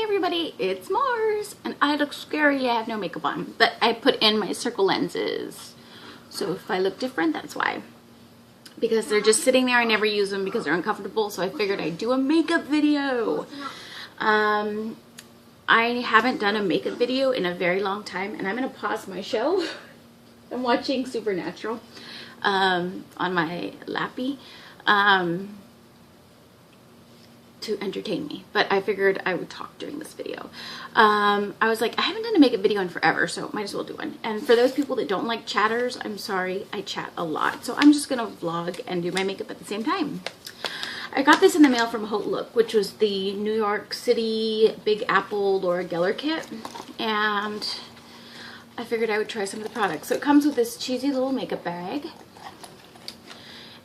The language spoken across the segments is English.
Hey everybody, it's Mars, and I look scary. I have no makeup on, but I put in my circle lenses. So if I look different, that's why. Because they're just sitting there, I never use them because they're uncomfortable, so I figured I'd do a makeup video. I haven't done a makeup video in a very long time, and I'm going to pause my show. I'm watching Supernatural on my lappy. To entertain me, but I figured I would talk during this video. I was like, I haven't done a makeup video in forever, so might as well do one. And for those people that don't like chatters, I'm sorry, I chat a lot, so I'm just gonna vlog and do my makeup at the same time. I got this in the mail from Haute Look, which was the New York City Big Apple Laura Geller kit, and I figured I would try some of the products. So it comes with this cheesy little makeup bag,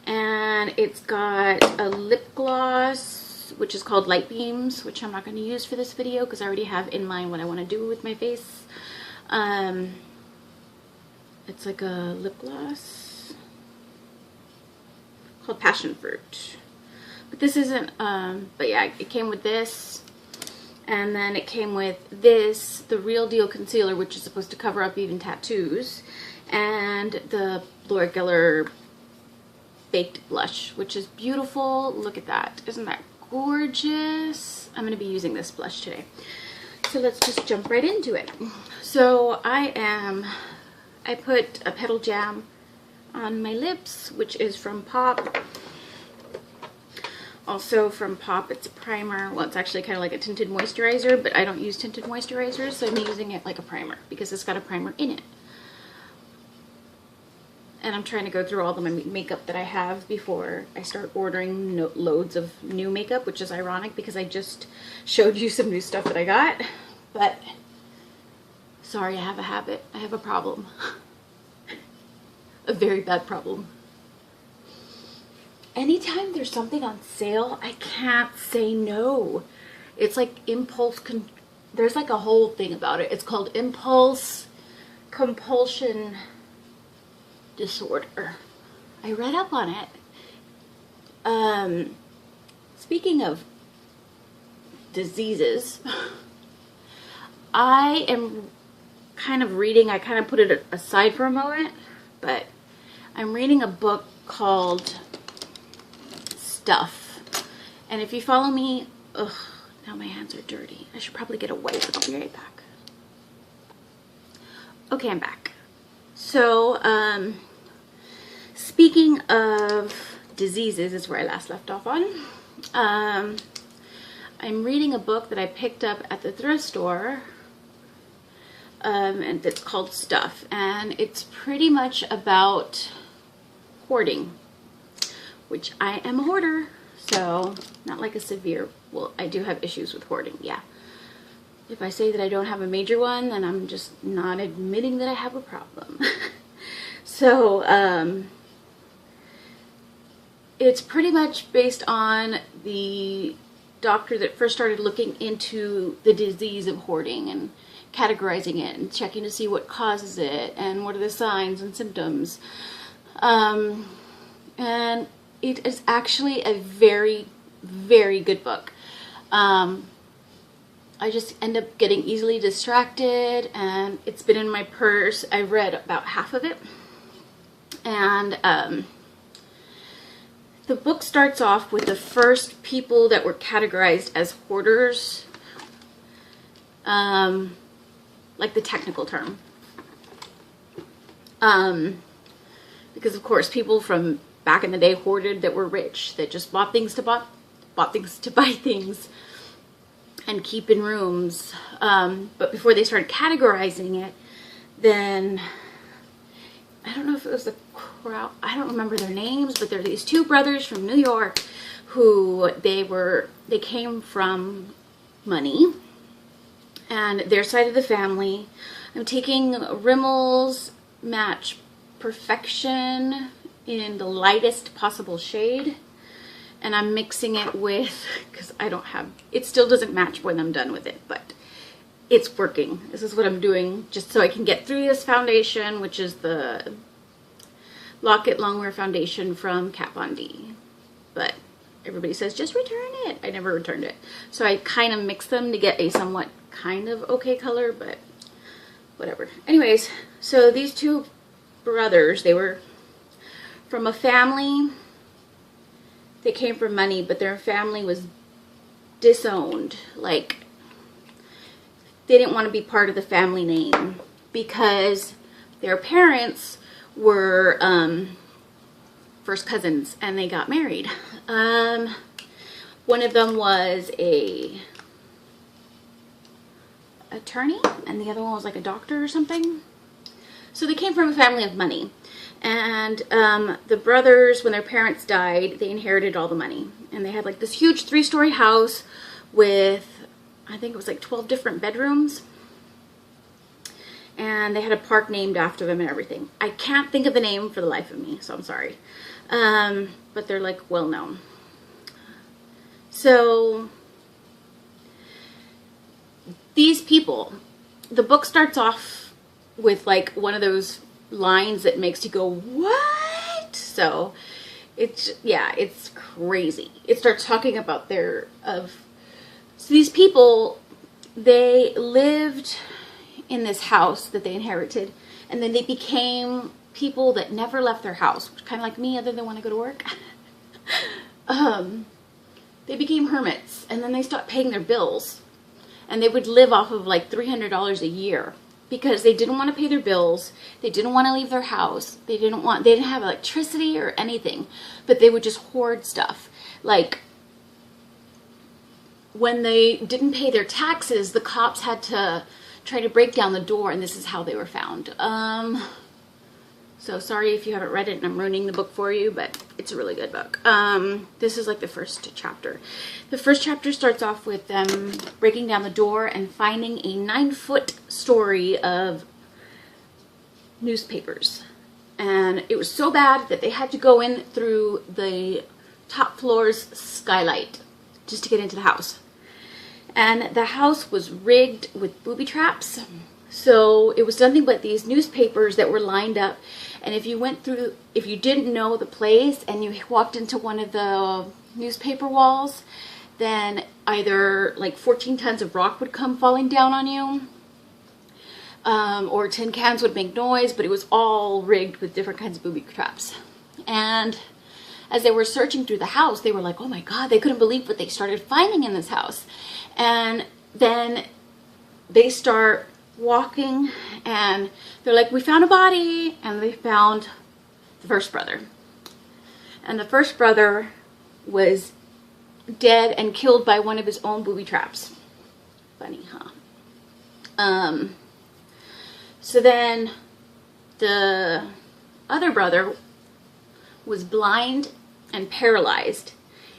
and it's got a lip gloss, which is called Light Beams, which I'm not going to use for this video because I already have in mind what I want to do with my face. It's like a lip gloss called Passion Fruit. But this isn't, but yeah, it came with this. And then it came with this, the Real Deal Concealer, which is supposed to cover up even tattoos. And the Laura Geller Baked Blush, which is beautiful. Look at that. Isn't that gorgeous? I'm going to be using this blush today. So let's just jump right into it. So I put a Petal Jam on my lips, which is from Pop. Also from Pop, it's a primer. Well, it's actually kind of like a tinted moisturizer, but I don't use tinted moisturizers, so I'm using it like a primer because it's got a primer in it. And I'm trying to go through all the makeup that I have before I start ordering loads of new makeup, which is ironic because I just showed you some new stuff that I got. But, sorry, I have a habit. I have a problem. A very bad problem. Anytime there's something on sale, I can't say no. It's like impulse, there's like a whole thing about it. It's called impulse compulsion disorder. I read up on it. Speaking of diseases, I am kind of reading, I kind of put it aside for a moment, but I'm reading a book called Stuff. And if you follow me, now my hands are dirty. I should probably get a wipe, but I'll be right back. Okay, I'm back. So, speaking of diseases, is where I last left off on. I'm reading a book that I picked up at the thrift store, and it's called Stuff, and it's pretty much about hoarding, which I am a hoarder, so not like a severe, well, I do have issues with hoarding, yeah. If I say that I don't have a major one, then I'm just not admitting that I have a problem. So, it's pretty much based on the doctor that first started looking into the disease of hoarding and categorizing it and checking to see what causes it and what are the signs and symptoms. And it is actually a very, very good book. I just end up getting easily distracted, and it's been in my purse. I read about half of it, and the book starts off with the first people that were categorized as hoarders, like the technical term, because of course people from back in the day hoarded that were rich, that just bought things to buy things and keep in rooms. But before they started categorizing it, then I don't know if it was the crowd, I don't remember their names, but there are these two brothers from New York who they came from money, and their side of the family. I'm taking Rimmel's Match Perfection in the lightest possible shade, and I'm mixing it with, because I don't have, it still doesn't match when I'm done with it, but it's working. This is what I'm doing just so I can get through this foundation, which is the Lock-It Longwear foundation from Kat Von D. But everybody says, just return it. I never returned it. So I kind of mixed them to get a somewhat kind of okay color, but whatever. Anyways, so these two brothers, they were from a family, they came from money, but their family was disowned. Like, they didn't want to be part of the family name because their parents were first cousins and they got married. One of them was a attorney and the other one was like a doctor or something. So they came from a family of money. And the brothers, when their parents died, they inherited all the money. And they had like this huge 3-story house with, I think it was like 12 different bedrooms. And they had a park named after them and everything. I can't think of the name for the life of me, so I'm sorry. But they're like well known. So these people, the book starts off with like one of those lines that makes you go, what? So it's, yeah, it's crazy. It starts talking about so these people, they lived in this house that they inherited, and then they became people that never left their house, kind of like me, other than when I go to work. They became hermits, and then they stopped paying their bills, and they would live off of like $300 a year because they didn't want to pay their bills. They didn't want to leave their house. They didn't have electricity or anything, but they would just hoard stuff. Like, when they didn't pay their taxes, the cops had to try to break down the door, and this is how they were found. So sorry if you haven't read it and I'm ruining the book for you, but it's a really good book. This is like the first chapter. The first chapter starts off with them breaking down the door and finding a 9-foot story of newspapers. And it was so bad that they had to go in through the top floor's skylight just to get into the house. And the house was rigged with booby traps. So it was nothing but these newspapers that were lined up. And if you didn't know the place and you walked into one of the newspaper walls, then either like 14 tons of rock would come falling down on you, or tin cans would make noise, but it was all rigged with different kinds of booby traps. And as they were searching through the house, they were like, oh my God, they couldn't believe what they started finding in this house. And then they start walking and they're like, we found a body, and they found the first brother. And the first brother was dead and killed by one of his own booby traps. Funny, huh? So then the other brother was blind and paralyzed,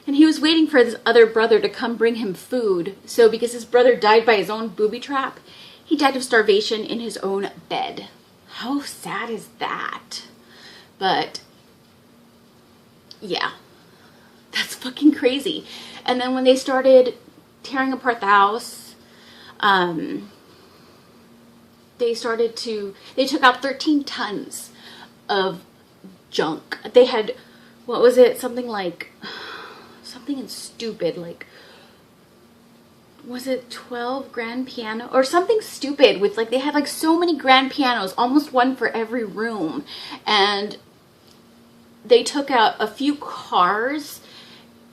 and he was waiting for his other brother to come bring him food. So because his brother died by his own booby trap, he died of starvation in his own bed. How sad is that? But yeah, that's fucking crazy. And then when they started tearing apart the house, they took out 13 tons of junk. They had, what was it? Something stupid, like, was it 12 grand piano or something stupid with, like, they had like so many grand pianos, almost one for every room. And they took out a few cars.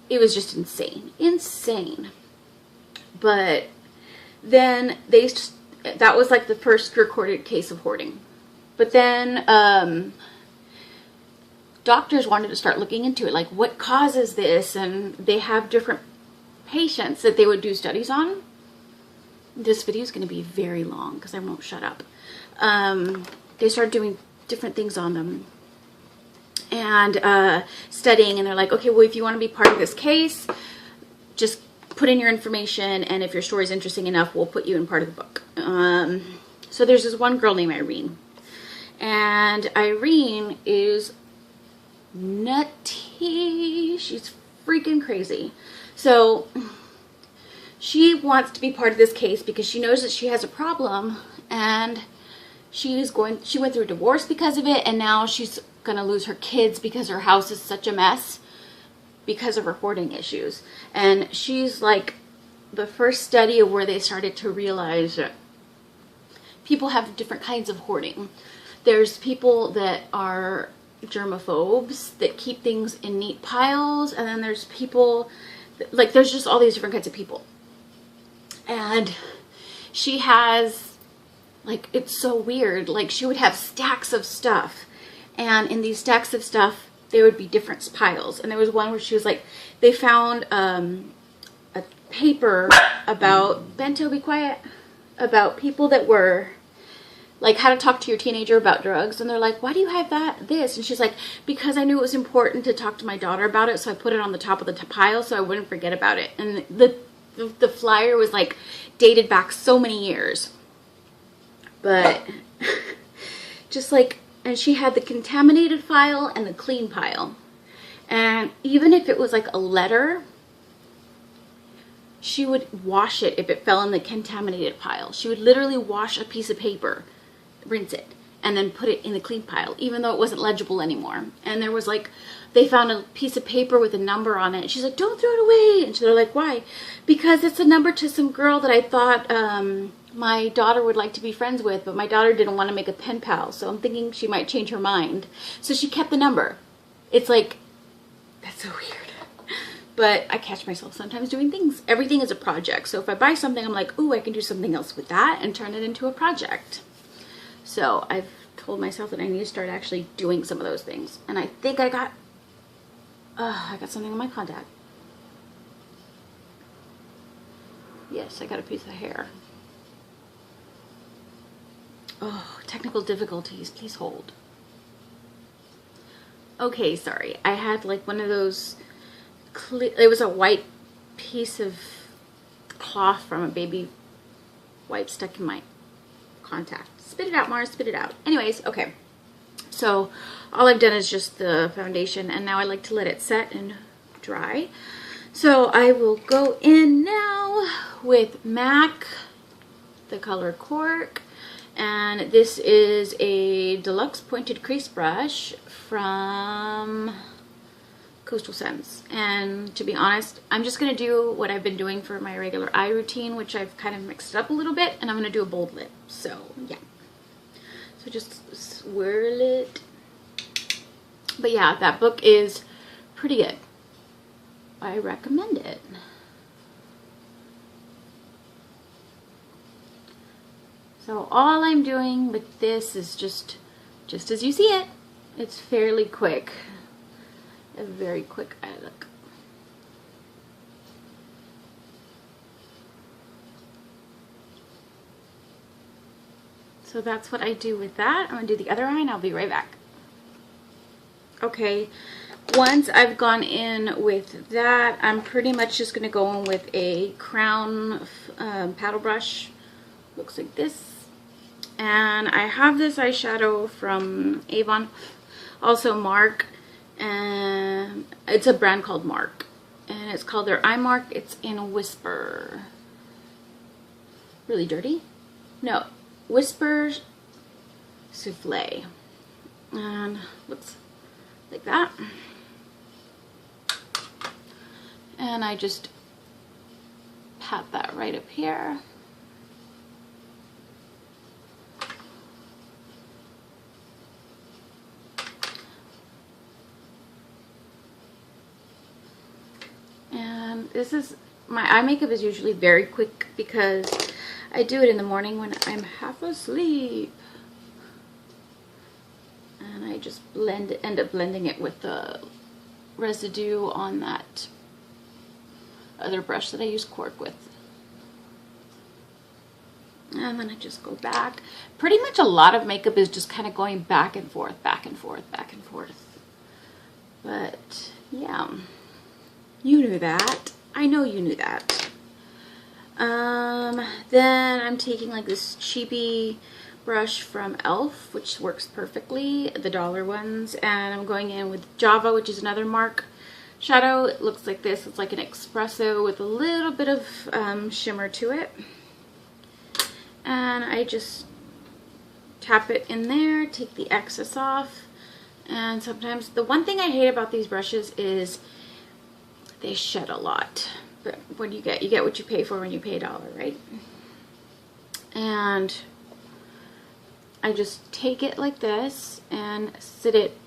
It was just insane. But then that was like the first recorded case of hoarding. But then doctors wanted to start looking into it, like what causes this, and they have different patients that they would do studies on. This video is going to be very long because I won't shut up. They started doing different things on them and studying, and they're like, okay, well, if you want to be part of this case, just put in your information, and if your story is interesting enough, we'll put you in part of the book. So there's this one girl named Irene, and Irene is nutty. She's freaking crazy. So she wants to be part of this case because she knows that she has a problem, and she went through a divorce because of it, and now she's gonna lose her kids because her house is such a mess. because of her hoarding issues. And she's like the first study of where they started to realize that people have different kinds of hoarding. There's people that are germaphobes that keep things in neat piles, and then there's people like, there's just all these different kinds of people. And she has, like, it's so weird, like she would have stacks of stuff, and in these stacks of stuff there would be different piles. And there was one where she was like, they found a paper about, Bento, be quiet, about people that were like how to talk to your teenager about drugs. And they're like, why do you have this? And she's like, because I knew it was important to talk to my daughter about it, so I put it on the top of the pile so I wouldn't forget about it. And the flyer was like dated back so many years. But just like, and she had the contaminated file and the clean pile. And even if it was like a letter, she would wash it if it fell in the contaminated pile. She would literally wash a piece of paper, rinse it, and then put it in the clean pile, even though it wasn't legible anymore. And there was like, they found a piece of paper with a number on it. And she's like, don't throw it away. And they're like, why? Because it's a number to some girl that I thought my daughter would like to be friends with, but my daughter didn't want to make a pen pal, so I'm thinking she might change her mind. So she kept the number. It's like, that's so weird. But I catch myself sometimes doing things. Everything is a project. So if I buy something, I'm like, ooh, I can do something else with that and turn it into a project. So I've told myself that I need to start actually doing some of those things. And I think I got something in my contact. Yes, I got a piece of hair. Oh, technical difficulties. Please hold. Okay, sorry. I had like one of those, it was a white piece of cloth from a baby wipe stuck in my contact. Spit it out, Mars, spit it out. Anyways, okay. So all I've done is just the foundation, and now I like to let it set and dry. So I will go in now with MAC, the color Cork. And this is a deluxe pointed crease brush from Coastal Scents. And to be honest, I'm just going to do what I've been doing for my regular eye routine, which I've kind of mixed it up a little bit, and I'm going to do a bold lip. So, yeah. So just swirl it. But yeah, that book is pretty good. I recommend it. So all I'm doing with this is just as you see it. It's fairly quick. A very quick eye look. So that's what I do with that. I'm going to do the other eye and I'll be right back. Okay, once I've gone in with that, I'm pretty much just going to go in with a Crown paddle brush. Looks like this. And I have this eyeshadow from Avon, also Mark, and it's a brand called Mark, and it's called their Eye Mark. It's in Whisper. Really dirty? No, Whisper Souffle, and looks like that. And I just pat that right up here. And this is, my eye makeup is usually very quick because I do it in the morning when I'm half asleep. And I just end up blending it with the residue on that other brush that I use Cork with. And then I just go back. Pretty much a lot of makeup is just kind of going back and forth, back and forth, back and forth. But yeah. You knew that. I know you knew that. Then I'm taking like this cheapy brush from e.l.f., which works perfectly, the dollar ones, and I'm going in with Java, which is another Mark shadow. It looks like this. It's like an espresso with a little bit of shimmer to it. And I just tap it in there, take the excess off. And sometimes, the one thing I hate about these brushes is they shed a lot. But what do you get? You get what you pay for when you pay $1, right? And I just take it like this and sit it.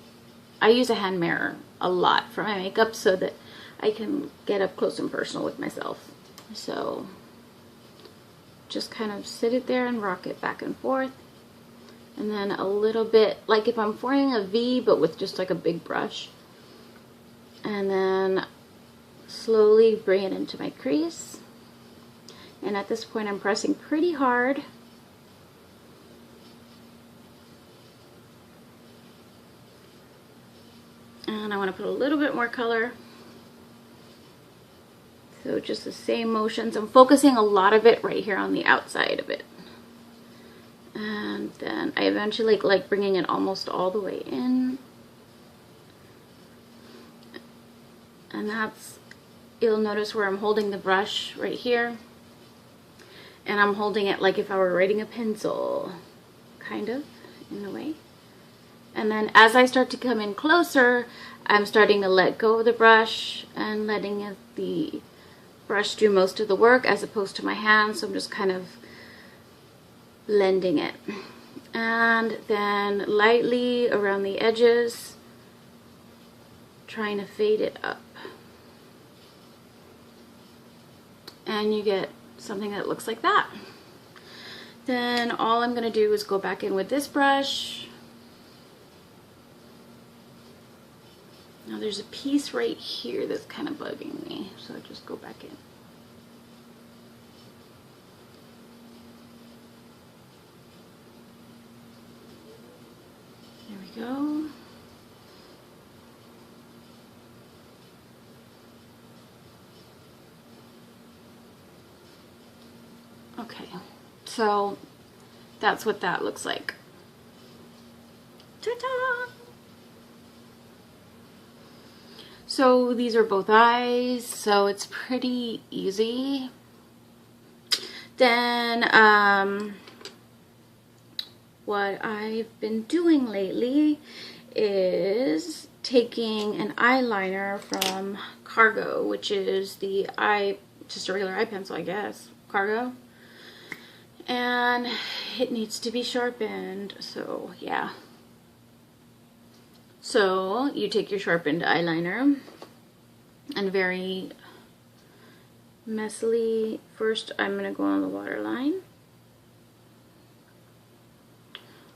I use a hand mirror a lot for my makeup so that I can get up close and personal with myself. So just kind of sit it there and rock it back and forth. And then a little bit, like if I'm forming a V, but with just like a big brush. And then slowly bring it into my crease. And at this point I'm pressing pretty hard. And I want to put a little bit more color. So just the same motions. I'm focusing a lot of it right here on the outside of it. And then I eventually like bringing it almost all the way in. And that's, you'll notice where I'm holding the brush right here. And I'm holding it like if I were writing a pencil, kind of, in a way. And then as I start to come in closer, I'm starting to let go of the brush and letting the brush do most of the work as opposed to my hand. So I'm just kind of blending it. And then lightly around the edges, trying to fade it up. And you get something that looks like that. Then all I'm going to do is go back in with this brush. Now there's a piece right here that's kind of bugging me, so I just go back in. There we go. Okay, so that's what that looks like. Ta-da! So these are both eyes, so it's pretty easy. Then what I've been doing lately is taking an eyeliner from Cargo, which is the just a regular eye pencil, I guess, Cargo. And it needs to be sharpened, so yeah. So you take your sharpened eyeliner and very messily, first I'm going to go on the waterline.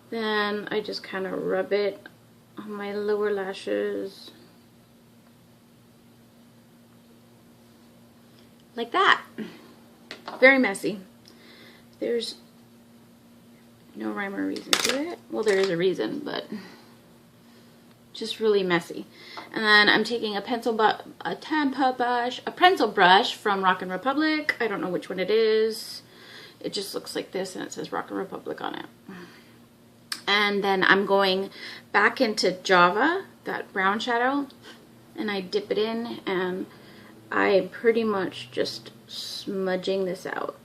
Then I just kind of rub it on my lower lashes. Like that. Very messy. There's no rhyme or reason to it. Well, there is a reason, but just really messy. And then I'm taking a pencil brush from Rock and Republic. I don't know which one it is. It just looks like this and it says Rock and Republic on it. And then I'm going back into Java, that brown shadow, and I dip it in and I'm pretty much just smudging this out.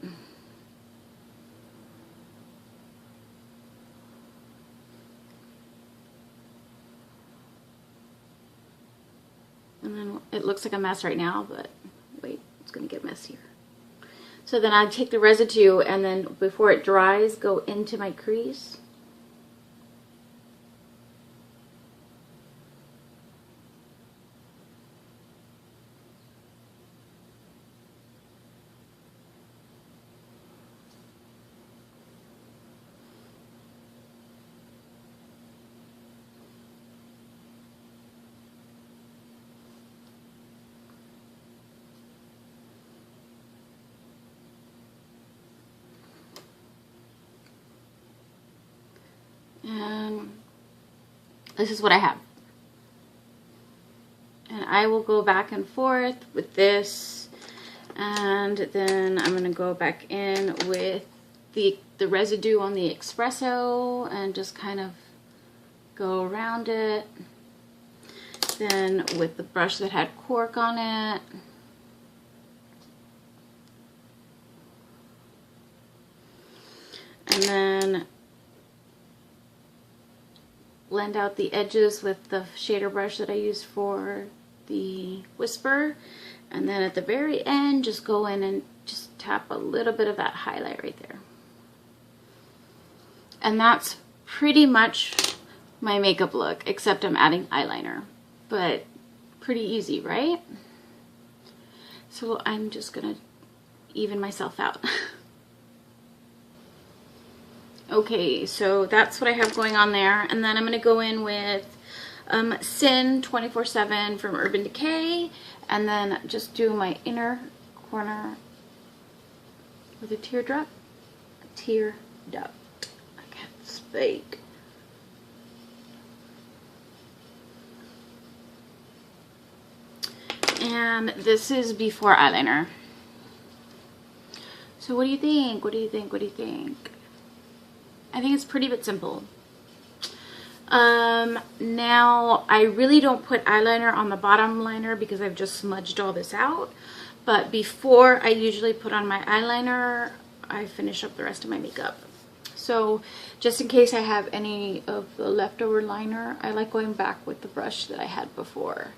And then it looks like a mess right now, but wait, it's going to get messier. So then I take the residue and then before it dries, go into my crease. And this is what I have. And I will go back and forth with this. And then I'm going to go back in with the residue on the espresso and just kind of go around it. Then with the brush that had cork on it. And then blend out the edges with the shader brush that I used for the Whisper. And then at the very end, just go in and just tap a little bit of that highlight right there. And that's pretty much my makeup look, except I'm adding eyeliner. But pretty easy, right? So I'm just gonna even myself out. Okay, so that's what I have going on there. And then I'm gonna go in with Sin 24/7 from Urban Decay, and then just do my inner corner with a teardrop. Teardrop. I can't speak. And this is before eyeliner. So what do you think? What do you think? What do you think? I think it's pretty but simple. Now I really don't put eyeliner on the bottom liner because I've just smudged all this out. But before I usually put on my eyeliner, I finish up the rest of my makeup. So just in case I have any of the leftover liner, I like going back with the brush that I had before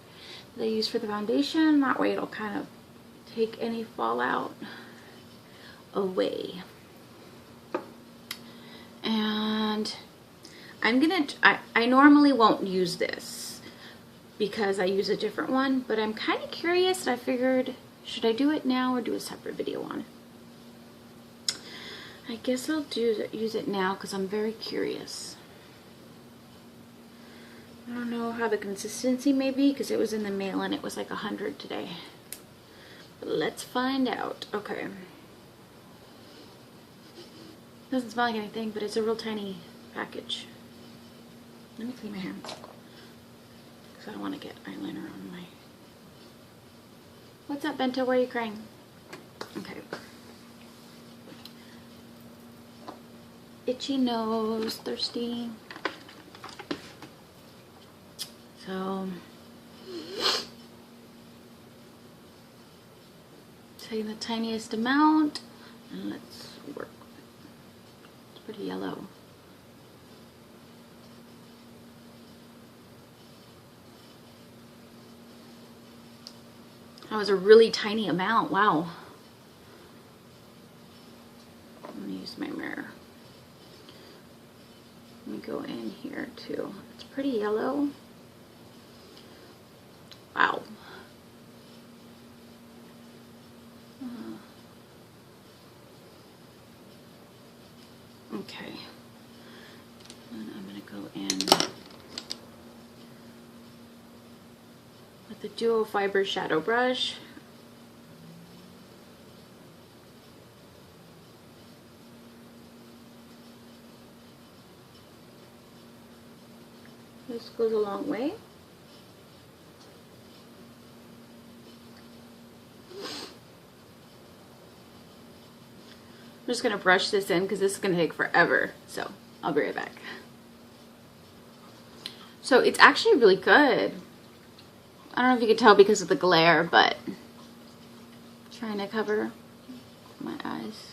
that I used for the foundation. That way it'll kind of take any fallout away. And I normally won't use this because I use a different one, but I'm kind of curious and I figured, should I do it now or do a separate video on it? I guess I'll use it now because I'm very curious. I don't know how the consistency may be because it was in the mail and it was like 100 today. But let's find out. Okay. Doesn't smell like anything, but it's a real tiny package. Let me clean my hands because I don't want to get eyeliner on my... What's up, Bento? Why are you crying? Okay. Itchy nose, thirsty. So, take the tiniest amount and let's work. It's pretty yellow. That was a really tiny amount. Wow. I'm gonna use my mirror. Let me go in here too. It's pretty yellow. Wow. Okay. And I'm gonna go in with the Duo Fiber Shadow Brush. This goes a long way. I'm just gonna brush this in because this is gonna take forever. So I'll be right back. So it's actually really good. I don't know if you can tell because of the glare, but I'm trying to cover my eyes.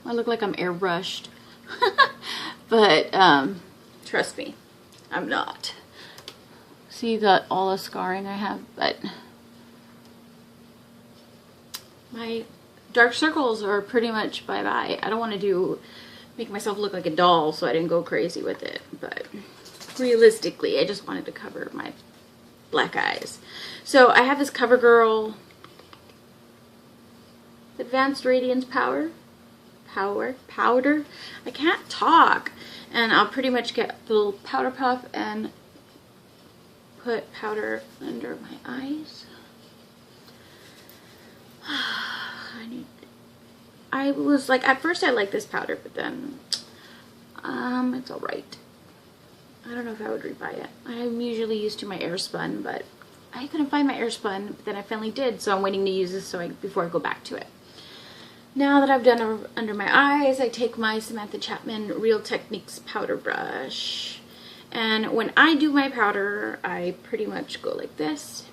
I look like I'm airbrushed. But trust me, I'm not. See all the scarring I have, but my dark circles are pretty much bye-bye. I don't want to make myself look like a doll, so I didn't go crazy with it. But realistically, I just wanted to cover my black eyes. So I have this CoverGirl Advanced Radiance Powder. I can't talk. And I'll pretty much get the little powder puff and put powder under my eyes. I was like, at first I liked this powder, but then it's alright. I don't know if I would rebuy it. I'm usually used to my Airspun, but I couldn't find my Airspun, but then I finally did, so I'm waiting to use this before I go back to it. Now that I've done under my eyes, I take my Samantha Chapman Real Techniques powder brush. And when I do my powder, I pretty much go like this.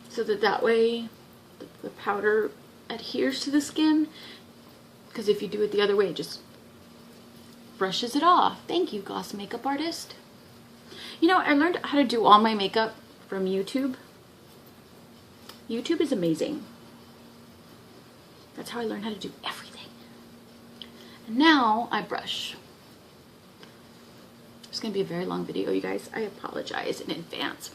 So that way the powder adheres to the skin. Because if you do it the other way, it just brushes it off. Thank you, Gloss Makeup Artist. You know, I learned how to do all my makeup from YouTube. YouTube is amazing. That's how I learned how to do everything. And now I brush. It's going to be a very long video, you guys. I apologize in advance.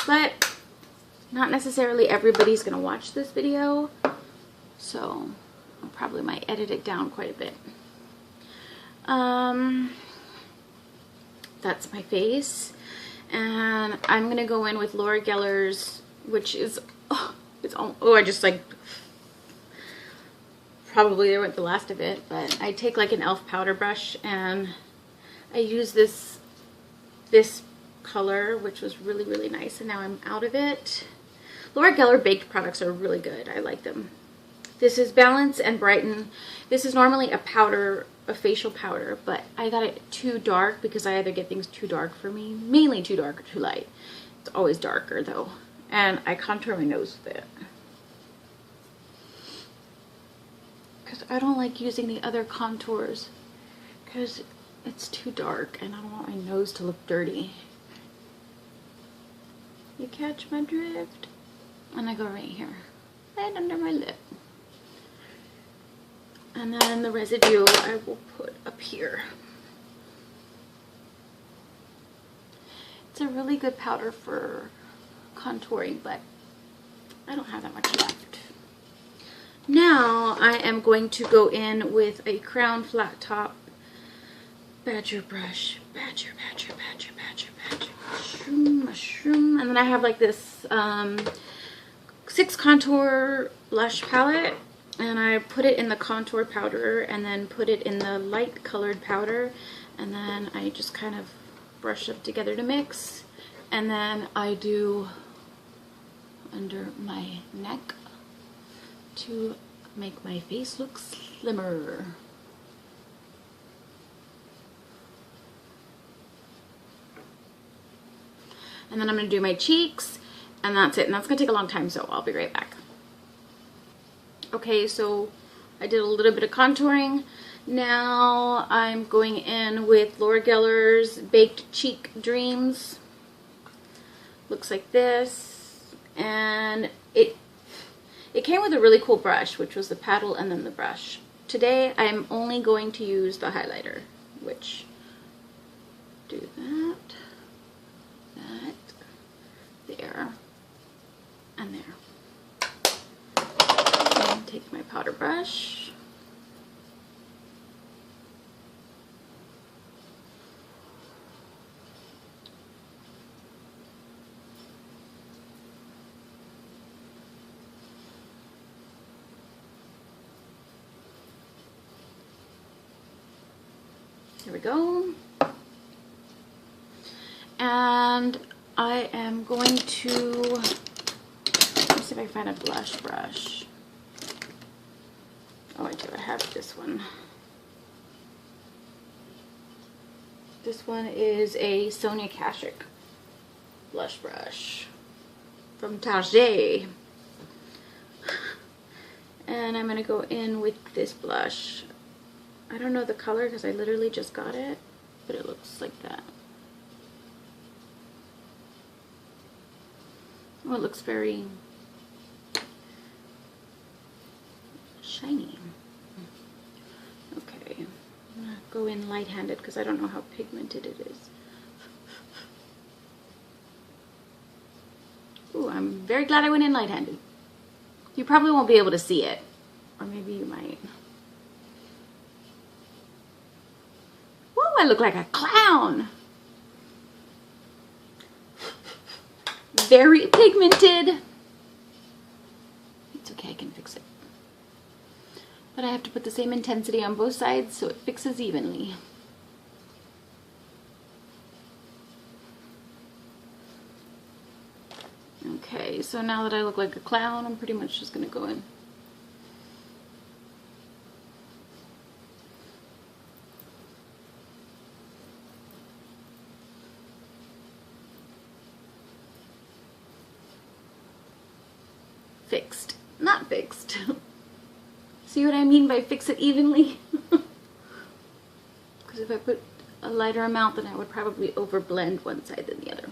But not necessarily everybody's going to watch this video, so I probably might edit it down quite a bit. That's my face, and I'm going to go in with Laura Geller's, which is, I just like, probably there went the last of it, but I take like an e.l.f. powder brush, and I use this color, which was really, really nice, and now I'm out of it. Laura Geller baked products are really good. I like them. This is Balance and Brighten. This is normally a powder, a facial powder, but I got it too dark because I either get things too dark for me, mainly too dark or too light. It's always darker though, and I contour my nose with it because I don't like using the other contours because it's too dark and I don't want my nose to look dirty. You catch my drift? And I go right here, right under my lip. And then the residue I will put up here. It's a really good powder for contouring, but I don't have that much left. Now I am going to go in with a Crown Flat Top Badger brush. Badger. Mushroom. And then I have like this 6 contour blush palette, and I put it in the contour powder and then put it in the light colored powder, and then I just kind of brush up together to mix, and then I do under my neck to make my face look slimmer. And then I'm going to do my cheeks, and that's it. And that's going to take a long time, so I'll be right back. Okay, so I did a little bit of contouring. Now I'm going in with Laura Geller's Baked Cheek Dreams. Looks like this. And it came with a really cool brush, which was the paddle and then the brush. Today I'm only going to use the highlighter, which do that, there, and there. And take my powder brush. There we go. And I am going to, let me see if I find a blush brush. Oh, I do. I have this one. This one is a Sonia Kashuk blush brush from Target. And I'm going to go in with this blush. I don't know the color because I literally just got it, but it looks like that. Oh, it looks very shiny. Okay, I'm gonna go in light-handed because I don't know how pigmented it is. Ooh, I'm very glad I went in light-handed. You probably won't be able to see it, or maybe you might. Woo, I look like a clown. Very pigmented. It's okay, I can fix it. But I have to put the same intensity on both sides so it fixes evenly. Okay, so now that I look like a clown, I'm pretty much just gonna go in. Fixed, not fixed. See what I mean by fix it evenly? because if I put a lighter amount, then I would probably overblend one side than the other.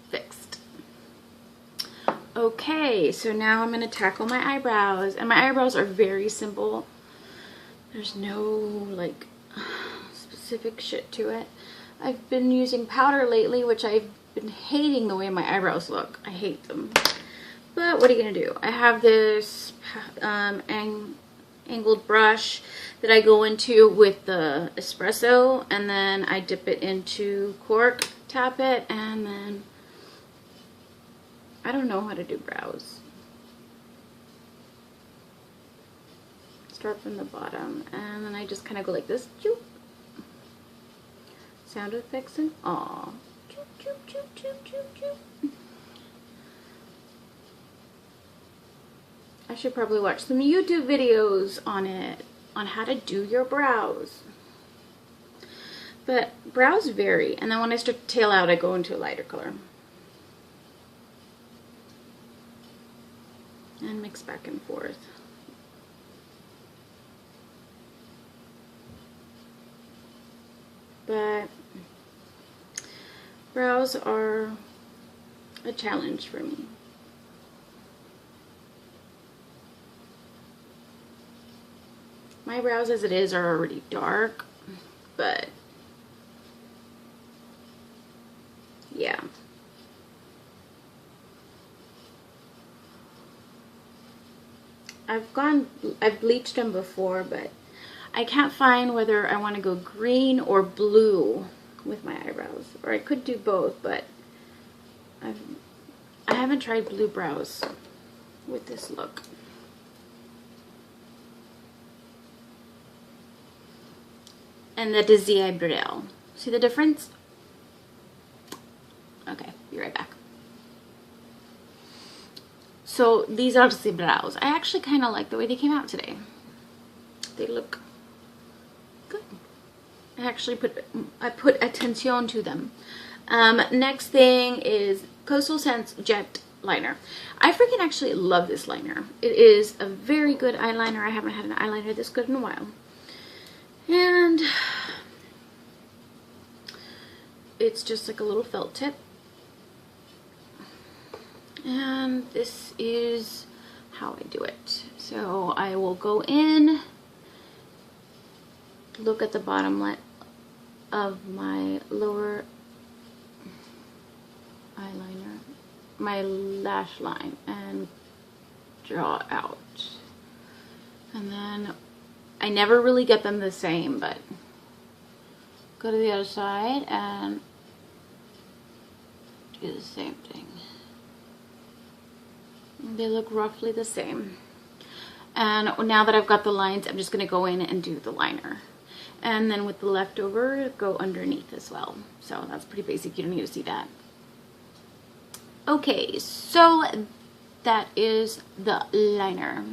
Fixed. Okay, so now I'm going to tackle my eyebrows, and my eyebrows are very simple. There's no like specific shit to it. I've been using powder lately, which I've been hating the way my eyebrows look. I hate them. But what are you going to do? I have this angled brush that I go into with the espresso, and then I dip it into cork, tap it, and then I don't know how to do brows. Start from the bottom, and then I just kind of go like this. Choop. Sound effects and aw. Choop, choop, choop, choop, choop, choop. I should probably watch some YouTube videos on it, on how to do your brows. But brows vary, and then when I start to tail out, I go into a lighter color. And mix back and forth. But brows are a challenge for me. My brows as it is are already dark, but yeah. I've bleached them before, but I can't find whether I want to go green or blue with my eyebrows. Or I could do both, but I haven't tried blue brows with this look. And that is the eyebrow. See the difference? Okay, be right back. So these are the brows. I actually kind of like the way they came out today. They look good. I put attention to them. Next thing is Coastal Scents Jet Liner. I freaking actually love this liner. It is a very good eyeliner. I haven't had an eyeliner this good in a while. And it's just like a little felt tip. And this is how I do it. So I will go in, look at the bottom of my lower eyeliner, my lash line, and draw out. And then I never really get them the same, but go to the other side and do the same thing. They look roughly the same. And now that I've got the lines, I'm just going to go in and do the liner. And then with the leftover, go underneath as well. So that's pretty basic. You don't need to see that. Okay, so that is the liner.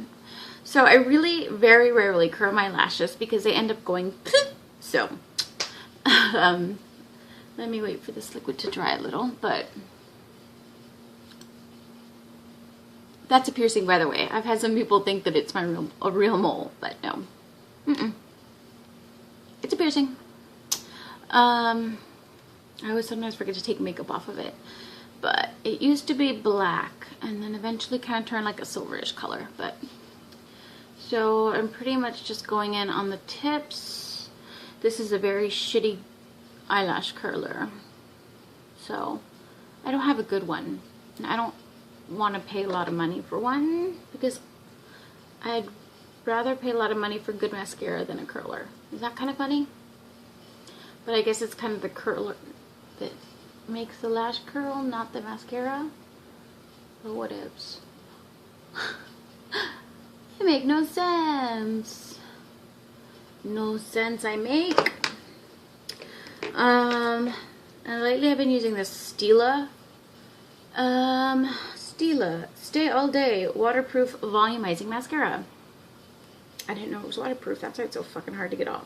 So I really very rarely curl my lashes because they end up going so let me wait for this liquid to dry a little, but that's a piercing, by the way. I've had some people think that it's a real mole, but no. It's a piercing. I always sometimes forget to take makeup off of it, but it used to be black and then eventually kind of turned like a silverish color, but so I'm pretty much just going in on the tips. This is a very shitty eyelash curler, so I don't have a good one, and I don't want to pay a lot of money for one because I'd rather pay a lot of money for good mascara than a curler. Is that kind of funny? But I guess it's kind of the curler that makes the lash curl, not the mascara. But what ifs? It make no sense. No sense I make. And lately I've been using this Stila. Stila Stay All Day Waterproof Volumizing Mascara. I didn't know it was waterproof. That's why it's so fucking hard to get off.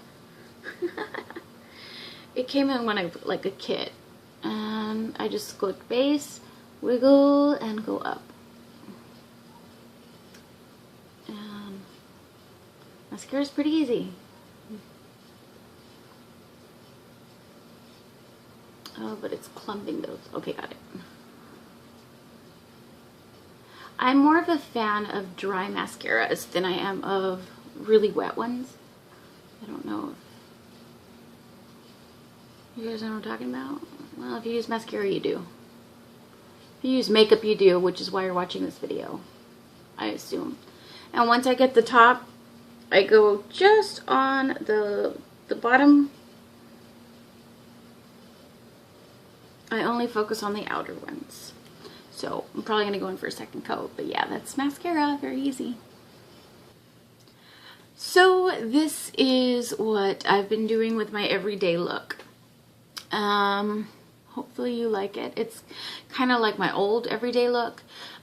It came in when I like a kit. And I just go to base, wiggle, and go up. Mascara is pretty easy. Oh, but it's clumping those. Okay, got it. I'm more of a fan of dry mascaras than I am of really wet ones. I don't know if you guys know what I'm talking about. Well, if you use mascara, you do. If you use makeup, you do, which is why you're watching this video, I assume. And once I get the top, I go just on the bottom. I only focus on the outer ones. So I'm probably going to go in for a second coat. But yeah, that's mascara. Very easy. So this is what I've been doing with my everyday look. Hopefully you like it. It's kind of like my old everyday look.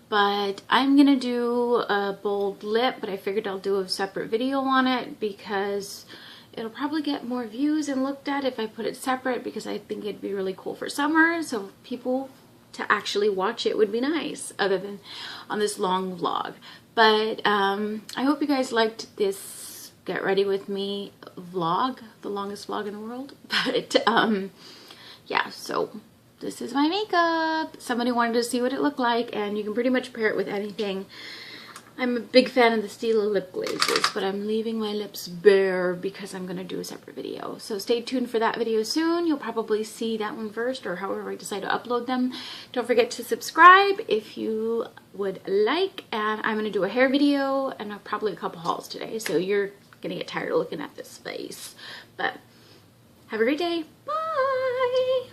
But I'm going to do a bold lip. But I figured I'll do a separate video on it because it'll probably get more views and looked at if I put it separate, because I think it'd be really cool for summer. So people to actually watch it would be nice, other than on this long vlog. But I hope you guys liked this get ready with me vlog, the longest vlog in the world. But yeah, so this is my makeup. Somebody wanted to see what it looked like, and you can pretty much pair it with anything. I'm a big fan of the Stila lip glazes, but I'm leaving my lips bare because I'm going to do a separate video. So stay tuned for that video soon. You'll probably see that one first, or however I decide to upload them. Don't forget to subscribe if you would like. And I'm going to do a hair video and probably a couple hauls today. So you're going to get tired of looking at this face. But have a great day. Bye!